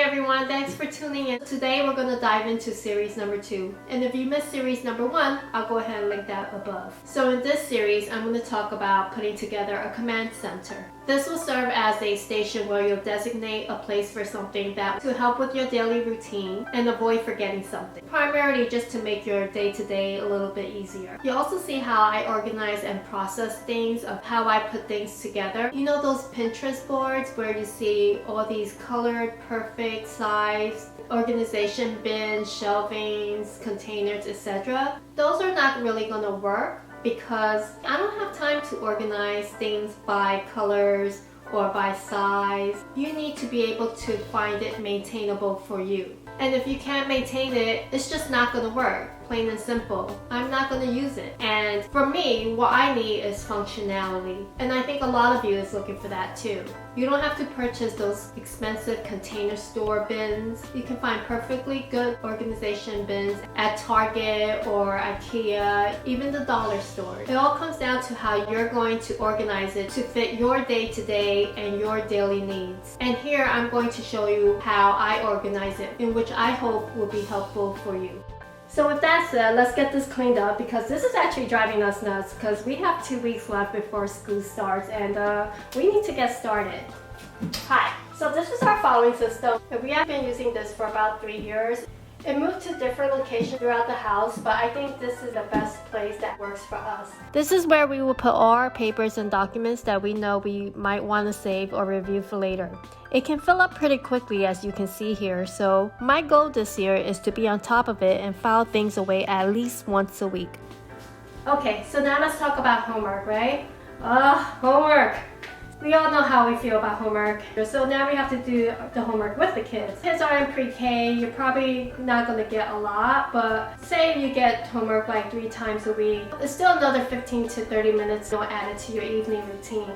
everyone, thanks for tuning in. Today we're going to dive into series number 2. And if you missed series number 1, I'll go ahead and link that above. So in this series, I'm going to talk about putting together a command center. This will serve as a station where you'll designate a place for something that to help with your daily routine and avoid forgetting something. Primarily just to make your day-to-day a little bit easier. You'll also see how I organize and process things, of how I put things together. You know those Pinterest boards where you see all these colored, perfect size organization bins, shelvings, containers, etc. Those are not really going to work because I don't have time to organize things by colors or by size. You need to be able to find it maintainable for you. And if you can't maintain it, it's just not going to work. Plain and simple. I'm not going to use it. And for me, what I need is functionality. And I think a lot of you is looking for that too. You don't have to purchase those expensive container store bins. You can find perfectly good organization bins at Target or Ikea, even the dollar store. It all comes down to how you're going to organize it to fit your day-to-day and your daily needs. And here I'm going to show you how I organize it, in which I hope will be helpful for you. So with that said, let's get this cleaned up because this is actually driving us nuts because we have 2 weeks left before school starts and we need to get started. Hi, so this is our following system. We have been using this for about 3 years. It moved to different locations throughout the house, but I think this is the best place that works for us. This is where we will put all our papers and documents that we know we might want to save or review for later. It can fill up pretty quickly as you can see here, so my goal this year is to be on top of it and file things away at least once a week. Okay, so now let's talk about homework, right? Homework! We all know how we feel about homework. So now we have to do the homework with the kids. Kids are in pre-K, you're probably not going to get a lot, but say you get homework like 3 times a week, it's still another 15 to 30 minutes added to your evening routine.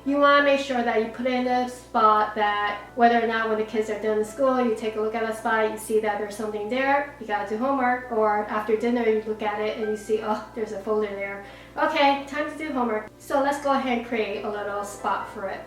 You want to make sure that you put it in a spot that whether or not when the kids are done in school, you take a look at a spot, you see that there's something there, you got to do homework, or after dinner you look at it and you see, oh, there's a folder there. Okay, time to do homework. So let's go ahead and create a little spot for it.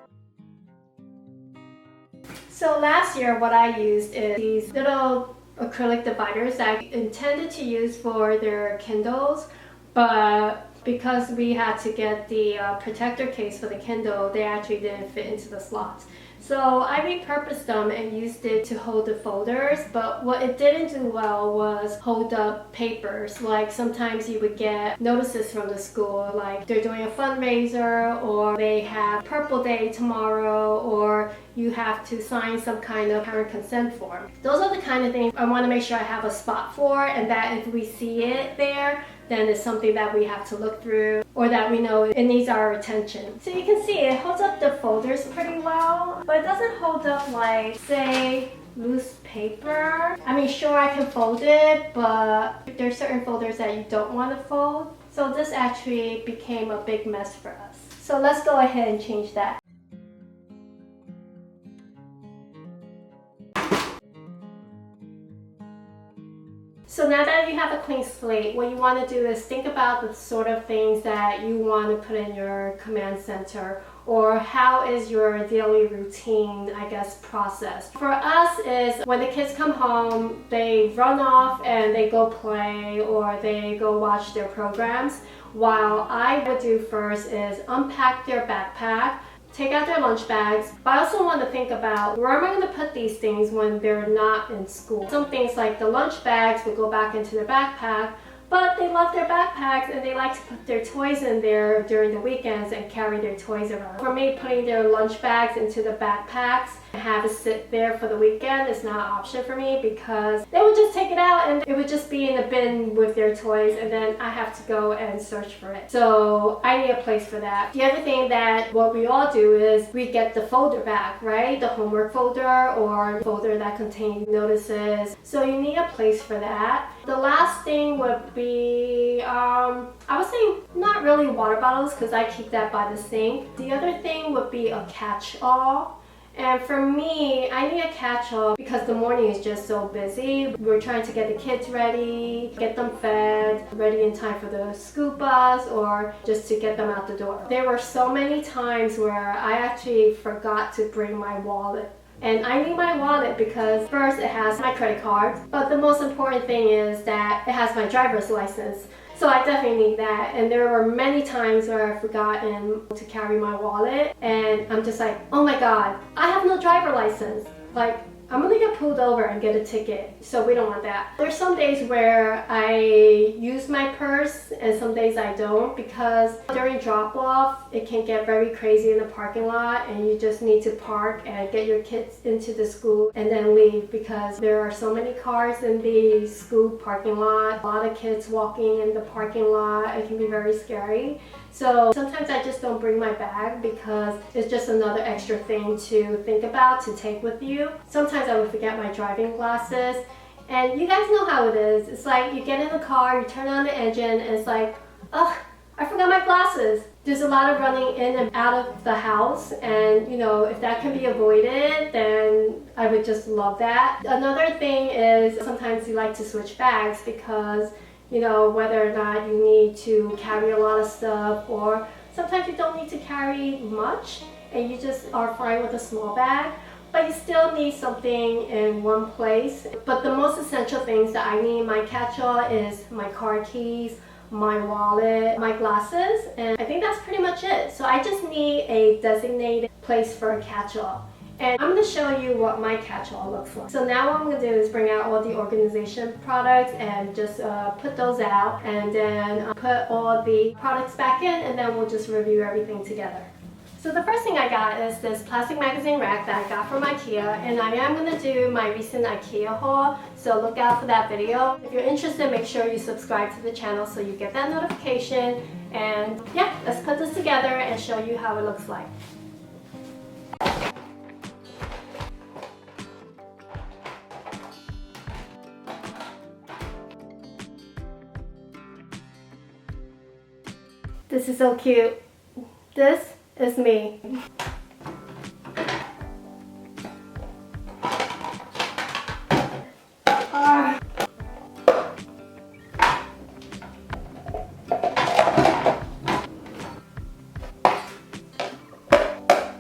So last year what I used is these little acrylic dividers that I intended to use for their Kindles, but because we had to get the protector case for the Kindle, they actually didn't fit into the slots. So I repurposed them and used it to hold the folders, but what it didn't do well was hold up papers. Like sometimes you would get notices from the school, like they're doing a fundraiser, or they have Purple Day tomorrow, or you have to sign some kind of parent consent form. Those are the kind of things I want to make sure I have a spot for, and that if we see it there, then it's something that we have to look through or that we know it needs our attention. So you can see it holds up the folders pretty well, but it doesn't hold up like, say, loose paper. I mean, sure I can fold it, but there's certain folders that you don't want to fold. So this actually became a big mess for us. So let's go ahead and change that. So now that you have a clean slate, what you want to do is think about the sort of things that you want to put in your command center, or how is your daily routine, I guess, processed. For us is when the kids come home, they run off and they go play or they go watch their programs. While I would do first is unpack their backpack, take out their lunch bags, but I also want to think about where am I going to put these things when they're not in school. Some things like the lunch bags would go back into their backpack, but they love their backpacks and they like to put their toys in there during the weekends and carry their toys around. For me, putting their lunch bags into the backpacks and have it sit there for the weekend is not an option for me because they would just take it out and it would just be in a bin with their toys, and then I have to go and search for it. So I need a place for that. The other thing that what we all do is we get the folder back, right? The homework folder or folder that contains notices. So you need a place for that. The last thing would be, I would say not really water bottles because I keep that by the sink. The other thing would be a catch-all. And for me, I need a catch-all because the morning is just so busy. We're trying to get the kids ready, get them fed, ready in time for the school bus, or just to get them out the door. There were so many times where I actually forgot to bring my wallet And I need my wallet because first it has my credit card, but the most important thing is that it has my driver's license. So I definitely need that. And there were many times where I've forgotten to carry my wallet and I'm just like, oh my God, I have no driver license. Like, I'm gonna get pulled over and get a ticket, so we don't want that. There's some days where I use my purse and some days I don't, because during drop-off it can get very crazy in the parking lot and you just need to park and get your kids into the school and then leave, because there are so many cars in the school parking lot, a lot of kids walking in the parking lot. It can be very scary. So sometimes I just don't bring my bag because it's just another extra thing to think about, to take with you. Sometimes I would forget my driving glasses, and you guys know how it is. It's like you get in the car, you turn on the engine, and it's like, ugh, I forgot my glasses. There's a lot of running in and out of the house, and you know, if that can be avoided, then I would just love that. Another thing is sometimes you like to switch bags because you know, whether or not you need to carry a lot of stuff, or sometimes you don't need to carry much and you just are fine with a small bag, but you still need something in one place. But the most essential things that I need in my catch-all is my car keys, my wallet, my glasses, and I think that's pretty much it. So I just need a designated place for a catch-all. And I'm going to show you what my catch-all looks like. So now what I'm going to do is bring out all the organization products and just put those out, and then put all the products back in, and then we'll just review everything together. So the first thing I got is this plastic magazine rack that I got from Ikea, and I am going to do my recent Ikea haul, so look out for that video. If you're interested, make sure you subscribe to the channel so you get that notification. And yeah, let's put this together and show you how it looks like. This is so cute. This is me.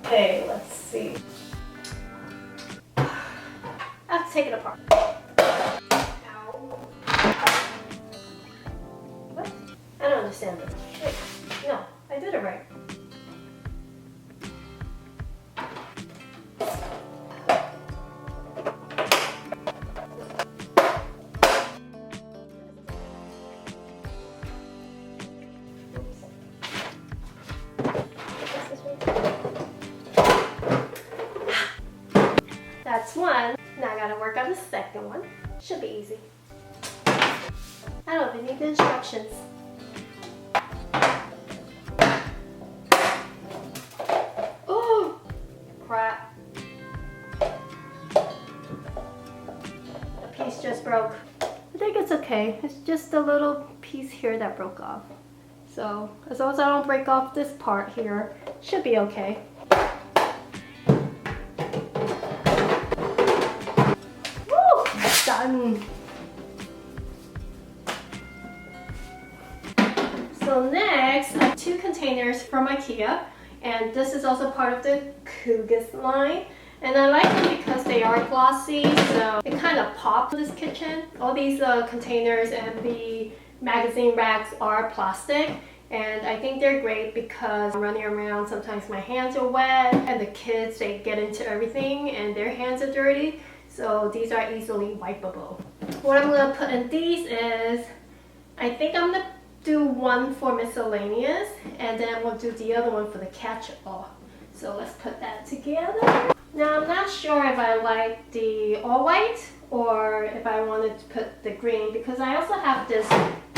Okay, let's see. I have to take it apart. Ow. What? I don't understand this. Wait. No, I did it right. That's one. Now I gotta work on the second one. Should be easy. I don't even need the instructions. Crap. The piece just broke. I think it's okay. It's just a little piece here that broke off. So as long as I don't break off this part here, it should be okay. Woo! Done. So next, I have 2 containers from Ikea. And this is also part of the Kuggis line. And I like them because they are glossy, so it kind of pops in this kitchen. All these containers and the magazine racks are plastic. And I think they're great because I'm running around, sometimes my hands are wet, and the kids, they get into everything and their hands are dirty. So these are easily wipeable. What I'm going to put in these is, I think I'm going to do one for miscellaneous, and then we'll do the other one for the catch-all. So let's put that together. Now I'm not sure if I like the all white or if I wanted to put the green, because I also have this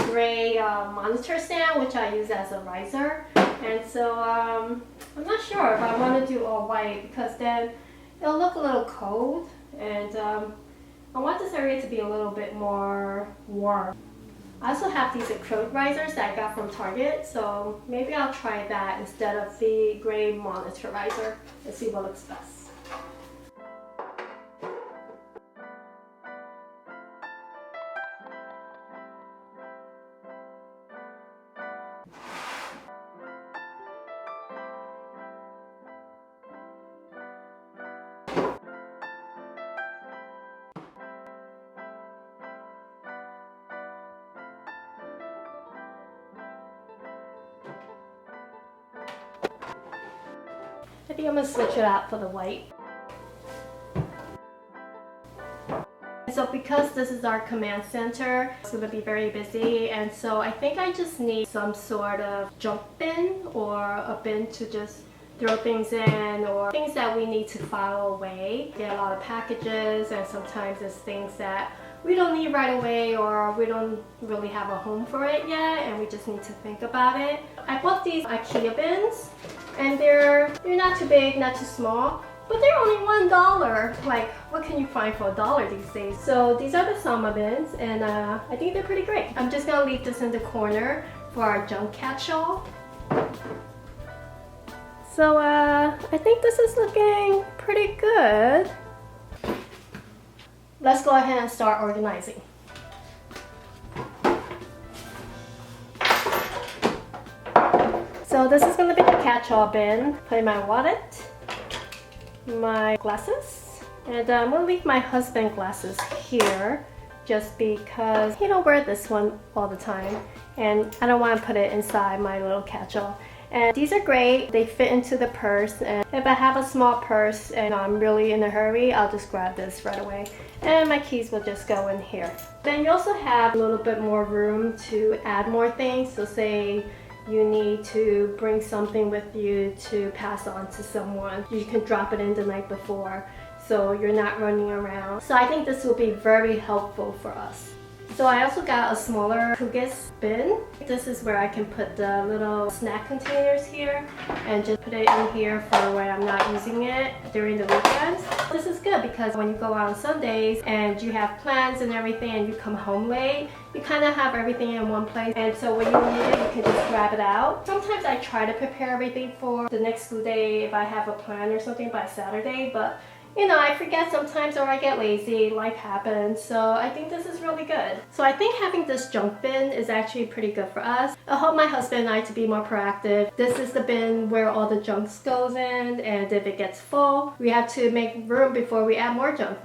gray monitor stand which I use as a riser, and so I'm not sure if I want to do all white because then it'll look a little cold, and I want this area to be a little bit more warm. I also have these acrylic risers that I got from Target, so maybe I'll try that instead of the gray monitor riser and see what looks best. I think I'm gonna switch it out for the white. So because this is our command center, it's going to be very busy, and so I think I just need some sort of junk bin or a bin to just throw things in, or things that we need to file away. Get a lot of packages, and sometimes it's things that we don't need right away, or we don't really have a home for it yet and we just need to think about it. I bought these Ikea bins, and they're not too big, not too small. But they're only $1. Like, what can you find for $1 these days? So these are the Sama bins, and I think they're pretty great. I'm just gonna leave this in the corner for our junk catch-all. So I think this is looking pretty good. Let's go ahead and start organizing. So this is gonna be the catch-all bin. Put in my wallet, my glasses, and I'm gonna leave my husband's glasses here just because he don't wear this one all the time, and I don't want to put it inside my little catch-all. And these are great, they fit into the purse, and if I have a small purse and I'm really in a hurry, I'll just grab this right away, and my keys will just go in here. Then you also have a little bit more room to add more things. So say you need to bring something with you to pass on to someone, you can drop it in the night before, so you're not running around. So I think this will be very helpful for us. So I also got a smaller Kuggis bin. This is where I can put the little snack containers here and just put it in here for when I'm not using it during the weekends. This is good because when you go out on Sundays and you have plans and everything and you come home late, you kind of have everything in one place, and so when you need it, you can just grab it out. Sometimes I try to prepare everything for the next school day if I have a plan or something by Saturday, but you know, I forget sometimes, or I get lazy, life happens, so I think this is really good. So I think having this junk bin is actually pretty good for us. I hope my husband and I to be more proactive. This is the bin where all the junk goes in, and if it gets full, we have to make room before we add more junk.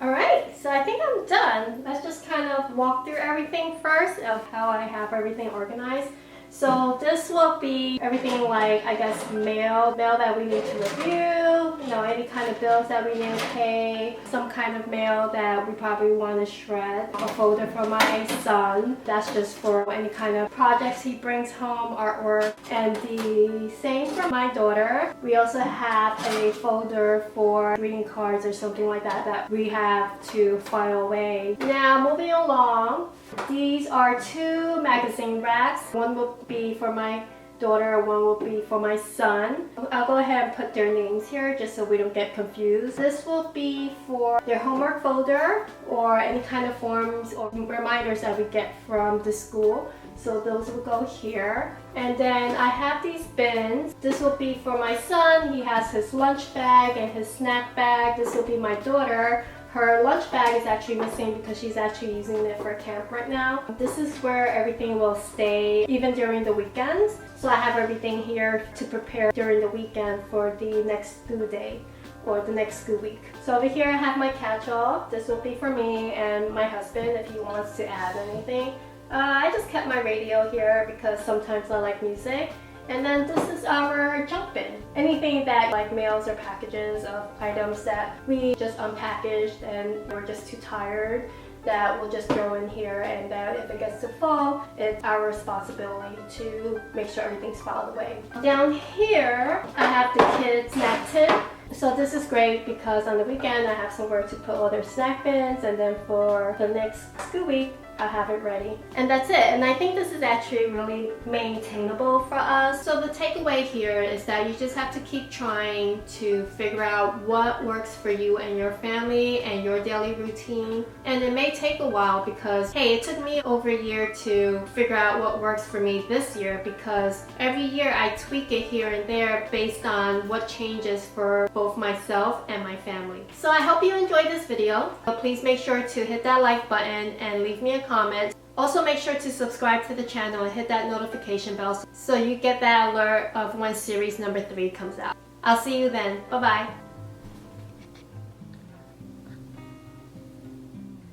Alright, so I think I'm done. Let's just kind of walk through everything first of how I have everything organized. So this will be everything like, I guess, mail that we need to review, you know, any kind of bills that we need to pay, some kind of mail that we probably want to shred, a folder for my son, that's just for any kind of projects he brings home, artwork, and the same for my daughter. We also have a folder for greeting cards or something like that that we have to file away. Now, moving along, these are two magazine racks. One will be for my daughter, one will be for my son. I'll go ahead and put their names here just so we don't get confused. This will be for their homework folder or any kind of forms or reminders that we get from the school. So those will go here. And then I have these bins. This will be for my son. He has his lunch bag and his snack bag. This will be my daughter. Her lunch bag is actually missing because she's actually using it for camp right now. This is where everything will stay even during the weekends. So I have everything here to prepare during the weekend for the next school day or the next school week. So over here I have my catch-all. This will be for me and my husband if he wants to add anything. I just kept my radio here because sometimes I like music. And then this is our junk bin. Anything that like mails or packages of items that we just unpackaged and we're just too tired, that we'll just throw in here, and that if it gets to fall, it's our responsibility to make sure everything's filed away. Down here, I have the kids' snack tin. So this is great because on the weekend I have somewhere to put all their snack bins, and then for the next school week, I have it ready. And that's it. And I think this is actually really maintainable for us. So the takeaway here is that you just have to keep trying to figure out what works for you and your family and your daily routine. And it may take a while because, hey, it took me over a year to figure out what works for me this year, because every year I tweak it here and there based on what changes for both myself and my family. So I hope you enjoyed this video. Please make sure to hit that like button and leave me a comment. Also make sure to subscribe to the channel and hit that notification bell so you get that alert of when series number 3 comes out. I'll see you then. Bye bye.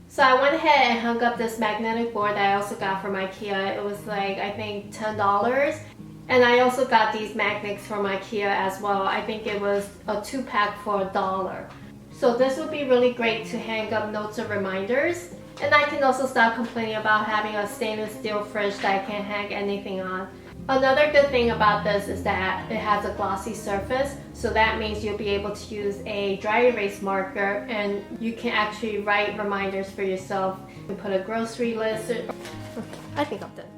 So I went ahead and hung up this magnetic board that I also got from Ikea. It was like, I think $10. And I also got these magnets from Ikea as well. I think it was a 2-pack for $1. So this would be really great to hang up notes or reminders. And I can also stop complaining about having a stainless steel fridge that I can't hang anything on. Another good thing about this is that it has a glossy surface, so that means you'll be able to use a dry erase marker and you can actually write reminders for yourself. You can put a grocery list. Okay, I think I'm done.